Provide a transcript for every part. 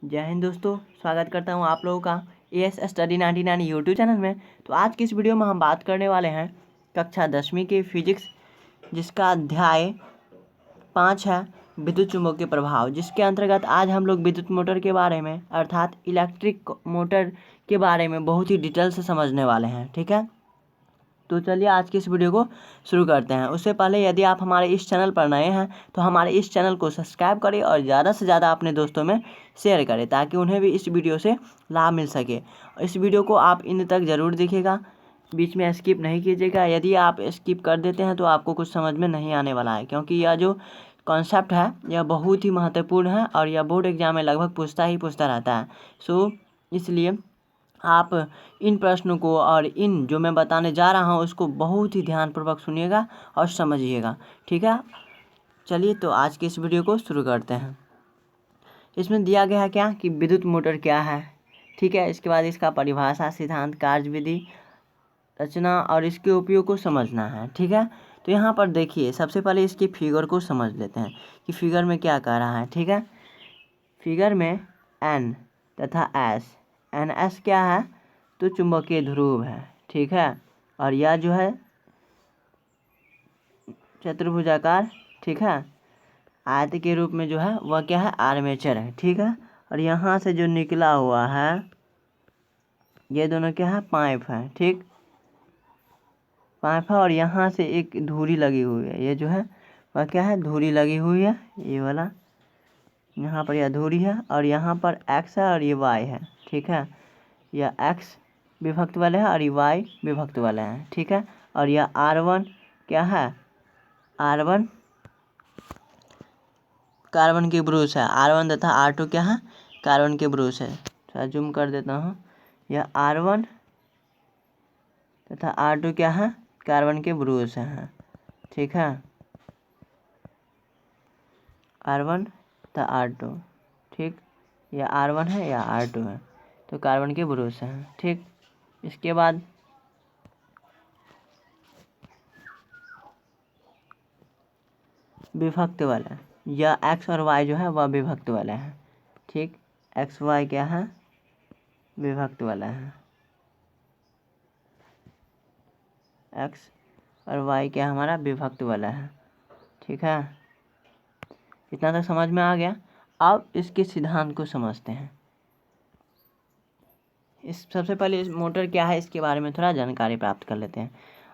जय हिंद दोस्तों, स्वागत करता हूं आप लोगों का एएस स्टडी 99 यूट्यूब चैनल में। तो आज की इस वीडियो में हम बात करने वाले हैं कक्षा 10वीं के फिजिक्स, जिसका अध्याय 5 है विद्युत चुम्बकीय प्रभाव, जिसके अंतर्गत आज हम लोग विद्युत मोटर के बारे में अर्थात इलेक्ट्रिक मोटर के बारे में बहुत ही डिटेल से समझने वाले हैं। ठीक है, तो चलिए आज की इस वीडियो को शुरू करते हैं। उससे पहले यदि आप हमारे इस चैनल पर नए हैं तो हमारे इस चैनल को सब्सक्राइब करें और ज़्यादा से ज़्यादा अपने दोस्तों में शेयर करें ताकि उन्हें भी इस वीडियो से लाभ मिल सके। इस वीडियो को आप इन तक ज़रूर देखिएगा, बीच में स्किप नहीं कीजिएगा। यदि आप स्किप कर देते हैं तो आपको कुछ समझ में नहीं आने वाला है, क्योंकि यह जो कॉन्सेप्ट है यह बहुत ही महत्वपूर्ण है और यह बोर्ड एग्जाम में लगभग पूछता रहता है। सो इसलिए आप इन प्रश्नों को और इन जो मैं बताने जा रहा हूँ उसको बहुत ही ध्यानपूर्वक सुनिएगा और समझिएगा। ठीक है, चलिए तो आज की इस वीडियो को शुरू करते हैं। इसमें दिया गया है क्या कि विद्युत मोटर क्या है। ठीक है, इसके बाद इसका परिभाषा, सिद्धांत, कार्यविधि, रचना और इसके उपयोग को समझना है। ठीक है, तो यहाँ पर देखिए सबसे पहले इसकी फिगर को समझ लेते हैं कि फिगर में क्या कह रहा है। ठीक है, फिगर में एन तथा एस, एन एस क्या है तो चुंबकीय ध्रुव है। ठीक है, और यह जो है चतुर्भुजाकार, ठीक है, आयत के रूप में जो है वह क्या है आर्मेचर है। ठीक है, और यहाँ से जो निकला हुआ है ये दोनों क्या है पाइप है। ठीक, पाइप है और यहाँ से एक धुरी लगी हुई है, ये जो है वह क्या है धुरी लगी हुई है, ये वाला यहाँ पर यह धुरी है और यहाँ पर एक्स है और ये वाई है। ठीक है, यह एक्स विभक्त वाले हैं और ये वाई विभक्त वाले हैं। ठीक है, और यह R1 क्या है, R1 कार्बन के ब्रूस है, R1 तथा R2 क्या है कार्बन के ब्रूस है। थोड़ा जूम कर देता हूँ, यह R1 तथा R2 क्या है कार्बन के ब्रूस हैं। ठीक है, R1 तथा R2, ठीक, यह R1 है या R2 है तो कार्बन के ब्रूस हैं। ठीक, इसके बाद विभक्त वाला, या एक्स और वाई जो है वह विभक्त वाला है। ठीक, एक्स वाई क्या है विभक्त वाला है, एक्स और वाई क्या हमारा विभक्त वाला है। ठीक है, इतना तक समझ में आ गया। अब इसके सिद्धांत को समझते हैं। इस सबसे पहले इस मोटर क्या है इसके बारे में थोड़ा जानकारी प्राप्त कर लेते हैं।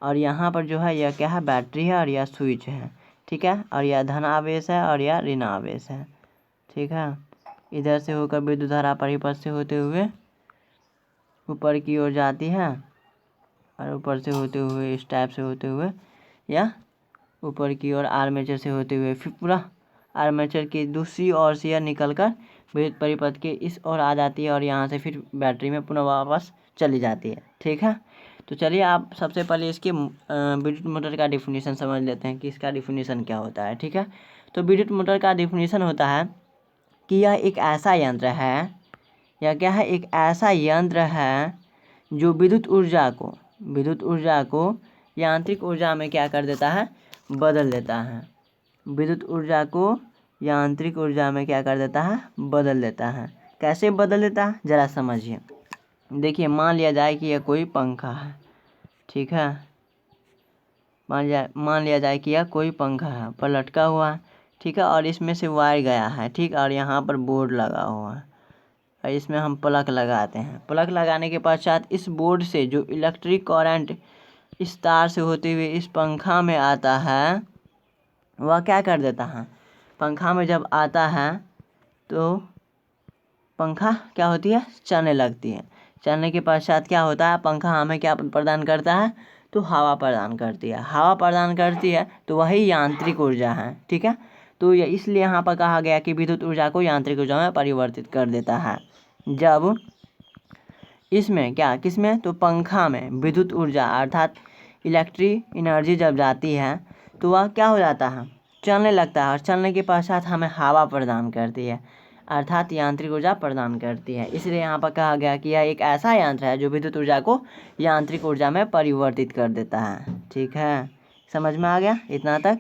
और यहाँ पर जो है यह क्या है बैटरी है और यह स्विच है। ठीक है, और यह धन आवेश है और यह ऋण आवेश है। ठीक है, इधर से होकर विद्युत धारा परिपथ से होते हुए ऊपर की ओर जाती है और ऊपर से होते हुए इस टाइप से होते हुए या ऊपर की ओर आर्मेचर से होते हुए फिर पूरा आर्मेचर की दूसरी ओर से यह निकलकर विद्युत परिपथ के इस ओर आ जाती है और यहाँ से फिर बैटरी में पुनः वापस चली जाती है। ठीक है, तो चलिए आप सबसे पहले इसके विद्युत मोटर का डिफिनीशन समझ लेते हैं कि इसका डिफिनीशन क्या होता है। ठीक है, तो विद्युत मोटर का डिफिनीशन होता है कि यह एक ऐसा यंत्र है, यह क्या है एक ऐसा यंत्र है जो विद्युत ऊर्जा को यांत्रिक ऊर्जा में क्या कर देता है बदल देता है। विद्युत ऊर्जा को यांत्रिक ऊर्जा में क्या कर देता है बदल देता है। कैसे बदल देता है ज़रा समझिए। देखिए मान लिया जाए कि यह कोई पंखा है। ठीक है, मान लिया जाए कि यह कोई पंखा है पर लटका हुआ है। ठीक है, और इसमें से वायर गया है। ठीक, और यहाँ पर बोर्ड लगा हुआ है और इसमें हम प्लग लगाते हैं। प्लग लगाने के पश्चात इस बोर्ड से जो इलेक्ट्रिक करंट इस तार से होते हुए इस पंखा में आता है वह क्या कर देता है, पंखा में जब आता है तो पंखा क्या होती है चलने लगती है। चलने के पश्चात क्या होता है पंखा हमें क्या प्रदान करता है तो हवा प्रदान करती है। हवा प्रदान करती है तो वही यांत्रिक ऊर्जा है। ठीक है, तो ये इसलिए यहाँ पर कहा गया कि विद्युत ऊर्जा को यांत्रिक ऊर्जा में परिवर्तित कर देता है। जब इसमें क्या किसमें तो पंखा में विद्युत ऊर्जा अर्थात इलेक्ट्रिक एनर्जी जब जाती है तो वह क्या हो जाता है चलने लगता है और चलने के पश्चात हमें हवा प्रदान करती है अर्थात यांत्रिक ऊर्जा प्रदान करती है। इसलिए यहाँ पर कहा गया कि यह एक ऐसा यंत्र है जो विद्युत ऊर्जा को यांत्रिक ऊर्जा में परिवर्तित कर देता है। ठीक है, समझ में आ गया इतना तक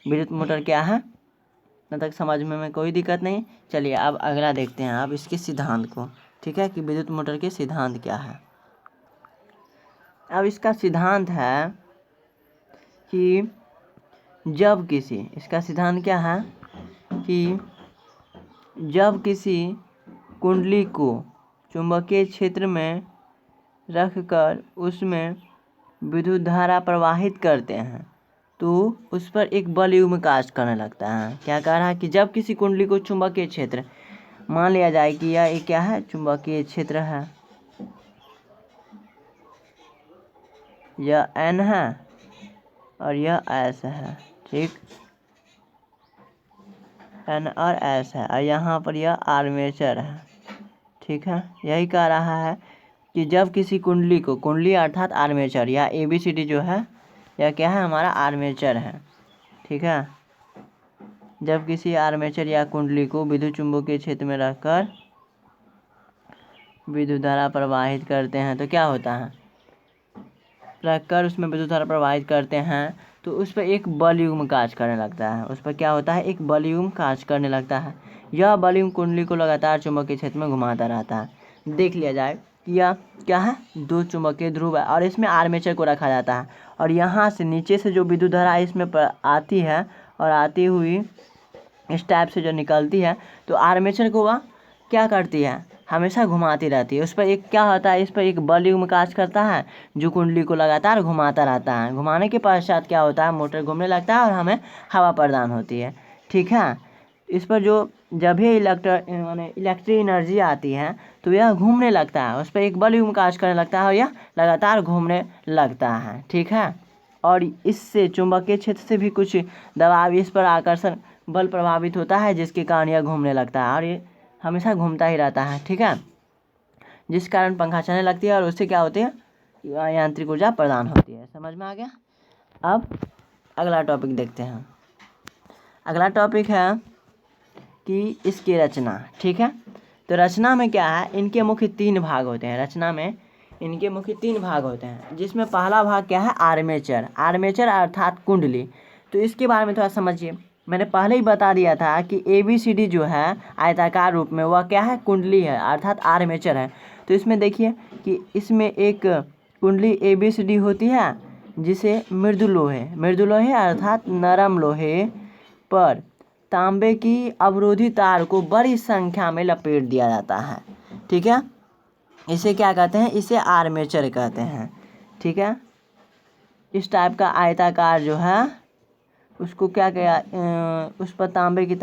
विद्युत मोटर क्या है। इतना तक समझ में कोई दिक्कत नहीं। चलिए अब अगला देखते हैं अब इसके सिद्धांत को, ठीक है, कि विद्युत मोटर के सिद्धांत क्या है। अब इसका सिद्धांत है कि जब किसी, इसका सिद्धांत क्या है कि जब किसी कुंडली को चुंबकीय क्षेत्र में रखकर उसमें विद्युत धारा प्रवाहित करते हैं तो उस पर एक बलयुग्म कार्य करने लगता है। क्या कह रहा है कि जब किसी कुंडली को चुंबकीय क्षेत्र, मान लिया जाए कि यह एक क्या है, चुंबकीय क्षेत्र है, यह N है और यह S है, ठीक, N और S है, और यहाँ पर यह आर्मेचर है, ठीक है। यही कह रहा है कि जब किसी कुंडली को, कुंडली अर्थात आर्मेचर या ABCD जो है, यह क्या है, हमारा आर्मेचर है, ठीक है। जब किसी आर्मेचर या कुंडली को विद्युत चुंबकीय क्षेत्र में रखकर विद्युत धारा प्रवाहित करते हैं तो क्या होता है, रखकर उसमें विद्युत धारा प्रवाहित करते हैं तो उस पर एक बलयुग्म कार्य करने लगता है। उस पर क्या होता है, एक बलयुग्म कार्य करने लगता है। यह बलयुग्म कुंडली को लगातार चुंबकीय क्षेत्र में घुमाता रहता है। देख लिया जाए कि यह क्या है, दो चुंबकीय ध्रुव है और इसमें आर्मेचर को रखा जाता है और यहाँ से नीचे से जो विद्युत धारा इसमें आती है और आती हुई इस टाइप से जो निकलती है तो आर्मेचर को वह क्या करती है, हमेशा घुमाती रहती है। उस पर एक क्या होता है, इस पर एक बलयुग्म कार्य करता है जो कुंडली को लगातार घुमाता रहता है। घुमाने के पश्चात क्या होता है, मोटर घूमने लगता है और हमें हवा प्रदान होती है, ठीक है। इस पर जो जब भी इलेक्ट्रिक एनर्जी आती है तो यह घूमने लगता है, उस पर एक बलयुग्म कार्य करने लगता है और यह लगातार घूमने लगता है, ठीक है। और इससे चुंबकीय क्षेत्र से भी कुछ दबाव इस पर आकर्षण बल प्रभावित होता है जिसके कारण यह घूमने लगता है और ये हमेशा घूमता ही रहता है, ठीक है। जिस कारण पंखा चलने लगती है और उससे क्या होती है, यांत्रिक ऊर्जा प्रदान होती है। समझ में आ गया। अब अगला टॉपिक देखते हैं। अगला टॉपिक है कि इसकी रचना, ठीक है। तो रचना में क्या है, इनके मुख्य 3 भाग होते हैं। रचना में इनके मुख्य 3 भाग होते हैं जिसमें पहला भाग क्या है, आर्मेचर। आर्मेचर अर्थात कुंडली। तो इसके बारे में थोड़ा समझिए। मैंने पहले ही बता दिया था कि ABCD जो है आयताकार रूप में वह क्या है, कुंडली है अर्थात आर्मेचर है। तो इसमें देखिए कि इसमें एक कुंडली ABCD होती है जिसे मृदु लोहे अर्थात नरम लोहे पर तांबे की अवरोधी तार को बड़ी संख्या में लपेट दिया जाता है, ठीक है। इसे क्या कहते हैं, इसे आर्मेचर कहते हैं, ठीक है। इस टाइप का आयताकार जो है उसको क्या किया, उस पर तांबे की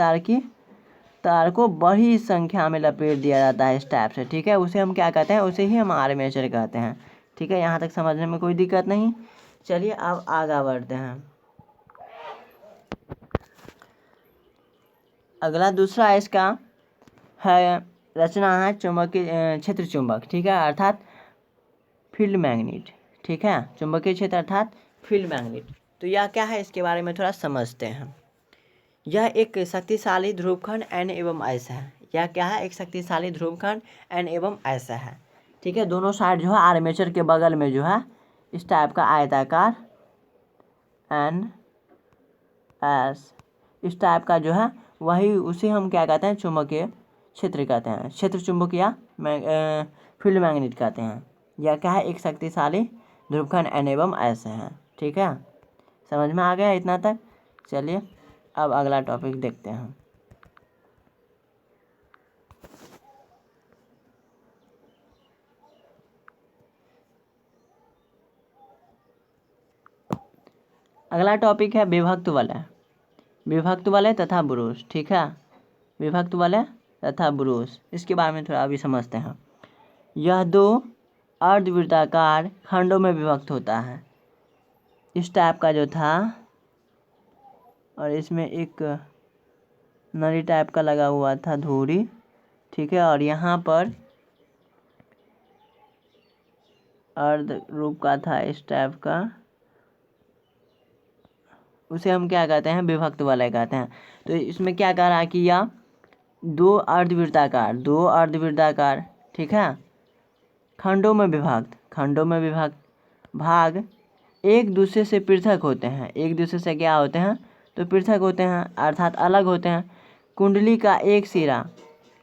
तार को बड़ी संख्या में लपेट दिया जाता है इस टाइप से, ठीक है। उसे हम क्या कहते हैं, उसे ही हम आर्मेचर कहते हैं, ठीक है। यहाँ तक समझने में कोई दिक्कत नहीं। चलिए अब आगे बढ़ते हैं। अगला दूसरा इसका है रचना है चुंबकीय क्षेत्र चुंबक, ठीक है, अर्थात फील्ड मैग्नेट, ठीक है। चुंबकीय क्षेत्र अर्थात फील्ड मैग्नेट। तो यह क्या है, इसके बारे में थोड़ा समझते हैं। यह एक शक्तिशाली ध्रुवखंड N एवं S है। यह क्या है, एक शक्तिशाली ध्रुवखंड N एवं S है, ठीक है। दोनों साइड जो है आर्मेचर के बगल में जो है इस टाइप का आयताकार N S इस टाइप का जो है वही, उसे हम क्या कहते हैं, चुंबकीय क्षेत्र कहते हैं, क्षेत्र चुंबक या फील्ड मैग्नेट कहते हैं। यह क्या है, एक शक्तिशाली ध्रुवखंड N एवं S है, ठीक है। समझ में आ गया इतना तक। चलिए अब अगला टॉपिक देखते हैं। अगला टॉपिक है विभक्त वलय तथा ब्रूस, ठीक है। विभक्त वलय तथा ब्रूस, इसके बारे में थोड़ा अभी समझते हैं। यह 2 अर्धवृत्ताकार खंडों में विभक्त होता है, इस टाइप का जो था, और इसमें एक नली टाइप का लगा हुआ था धुरी, ठीक है। और यहाँ पर अर्ध रूप का था इस टाइप का, उसे हम क्या कहते हैं, विभक्त वलय कहते हैं। तो इसमें क्या कह रहा है कि यह 2 अर्धवृत्ताकार, ठीक है, खंडों में विभक्त भाग एक दूसरे से पृथक होते हैं। एक दूसरे से क्या होते हैं, तो पृथक होते हैं अर्थात अलग होते हैं। कुंडली का एक सिरा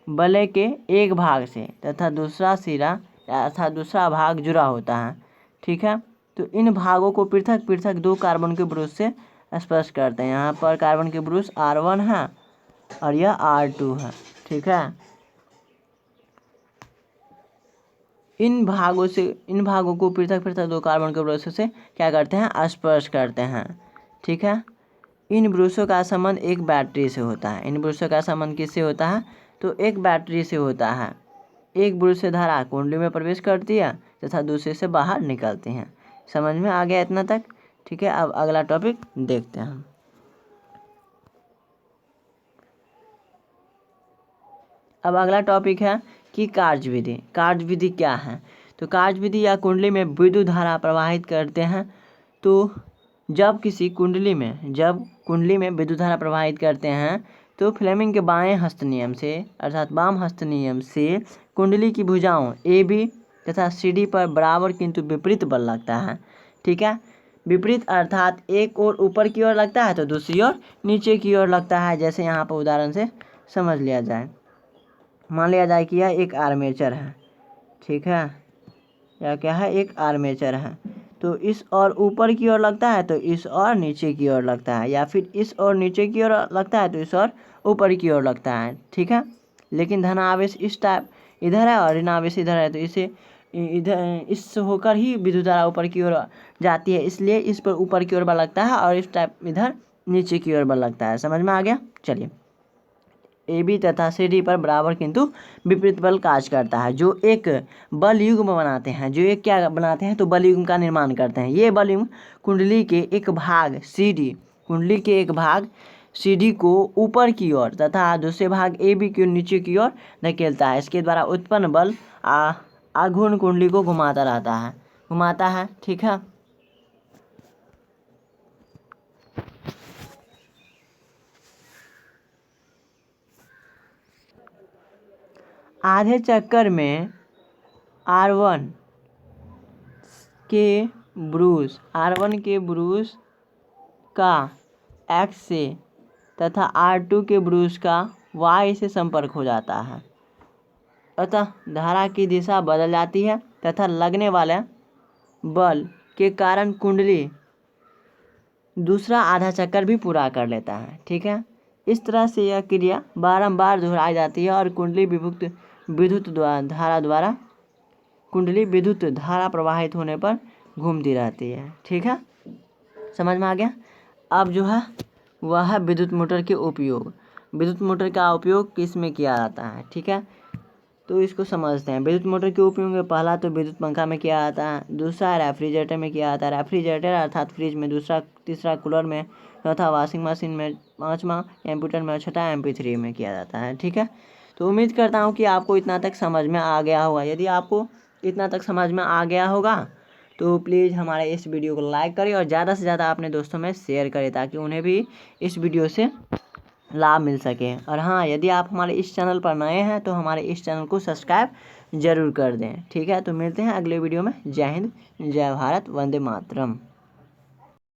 बल्ले के एक भाग से तथा दूसरा सिरा अर्थात दूसरा भाग जुड़ा होता है। ठीक है, तो इन भागों को पृथक पृथक 2 कार्बन के ब्रुश से स्पर्श करते हैं। यहाँ पर कार्बन के ब्रुश R1 है और यह R2 है। ठीक है, इन भागों को पृथक पृथक 2 कार्बन के ब्रुशों से क्या करते हैं, स्पर्श करते हैं। ठीक है, इन ब्रुशों का संबंध एक बैटरी से होता है। इन ब्रुशों का संबंध किससे होता है, तो एक बैटरी से होता है। एक ब्रुश से धारा कुंडली में प्रवेश करती है तथा दूसरे से बाहर निकलती है। समझ में आ गया इतना तक? ठीक है, अब अगला टॉपिक देखते हैं हम। अब अगला टॉपिक है कि कार्यविधि। कार्यविधि क्या है, तो कार्यविधि या कुंडली में विद्युत धारा प्रवाहित करते हैं। तो जब कुंडली में विद्युत धारा प्रवाहित करते हैं तो फ्लेमिंग के बाएं हस्त नियम से अर्थात वाम हस्त नियम से कुंडली की भुजाओं AB तथा CD पर बराबर किंतु विपरीत बल लगता है। ठीक है, विपरीत अर्थात एक ओर ऊपर की ओर लगता है तो दूसरी ओर नीचे की ओर लगता है। जैसे यहाँ पर उदाहरण से समझ लिया जाए, मान लिया जाए कि यह एक आर्मेचर है। ठीक है, यह क्या है, एक आर्मेचर है। तो इस और ऊपर की ओर लगता है तो इस और नीचे की ओर लगता है, या फिर इस और नीचे की ओर लगता है तो इस और ऊपर की ओर लगता है। ठीक है, लेकिन धन आवेश इस टाइप इधर है और ऋण आवेश इधर है, तो इसे इधर इस होकर ही विद्युत धारा ऊपर की ओर जाती है, इसलिए इस पर ऊपर की ओर बल लगता है और इस टाइप इधर नीचे की ओर बल लगता है। समझ में आ गया? चलिए, AB तथा CD पर बराबर किंतु विपरीत बल कार्य करता है, जो एक बल युग्म बनाते हैं। जो एक क्या बनाते हैं, तो बल युग्म का निर्माण करते हैं। ये बल युग्म कुंडली के एक भाग CD को ऊपर की ओर तथा दूसरे भाग AB को नीचे की ओर धकेलता है। इसके द्वारा उत्पन्न बल आघूर्ण कुंडली को घुमाता है। ठीक है, आधे चक्कर में R1 के ब्रुश का X से तथा R2 के ब्रुश का Y से संपर्क हो जाता है, अतः धारा की दिशा बदल जाती है तथा लगने वाले बल के कारण कुंडली दूसरा आधा चक्कर भी पूरा कर लेता है। ठीक है, इस तरह से यह क्रिया बारंबार दोहराई जाती है और कुंडली विद्युत धारा प्रवाहित होने पर घूमती रहती है। ठीक है, समझ में आ गया? अब जो है वह है विद्युत मोटर के उपयोग। विद्युत मोटर का उपयोग किस में किया जाता है? ठीक है, तो इसको समझते हैं। विद्युत मोटर के उपयोग में पहला तो विद्युत पंखा में किया जाता है, दूसरा रेफ्रिजरेटर में किया जाता है। रेफ्रिजरेटर अर्थात फ्रिज में, दूसरा तीसरा कूलर में, चौथा वॉशिंग मशीन में, पाँचवा कंप्यूटर में और छठा MP3 में किया जाता है। ठीक है, तो उम्मीद करता हूँ कि आपको इतना तक समझ में आ गया होगा। यदि आपको इतना तक समझ में आ गया होगा तो प्लीज़ हमारे इस वीडियो को लाइक करें और ज़्यादा से ज़्यादा अपने दोस्तों में शेयर करें ताकि उन्हें भी इस वीडियो से लाभ मिल सके। और हाँ, यदि आप हमारे इस चैनल पर नए हैं तो हमारे इस चैनल को सब्सक्राइब ज़रूर कर दें। ठीक है, तो मिलते हैं अगले वीडियो में। जय हिंद, जय भारत, वंदे मातरम।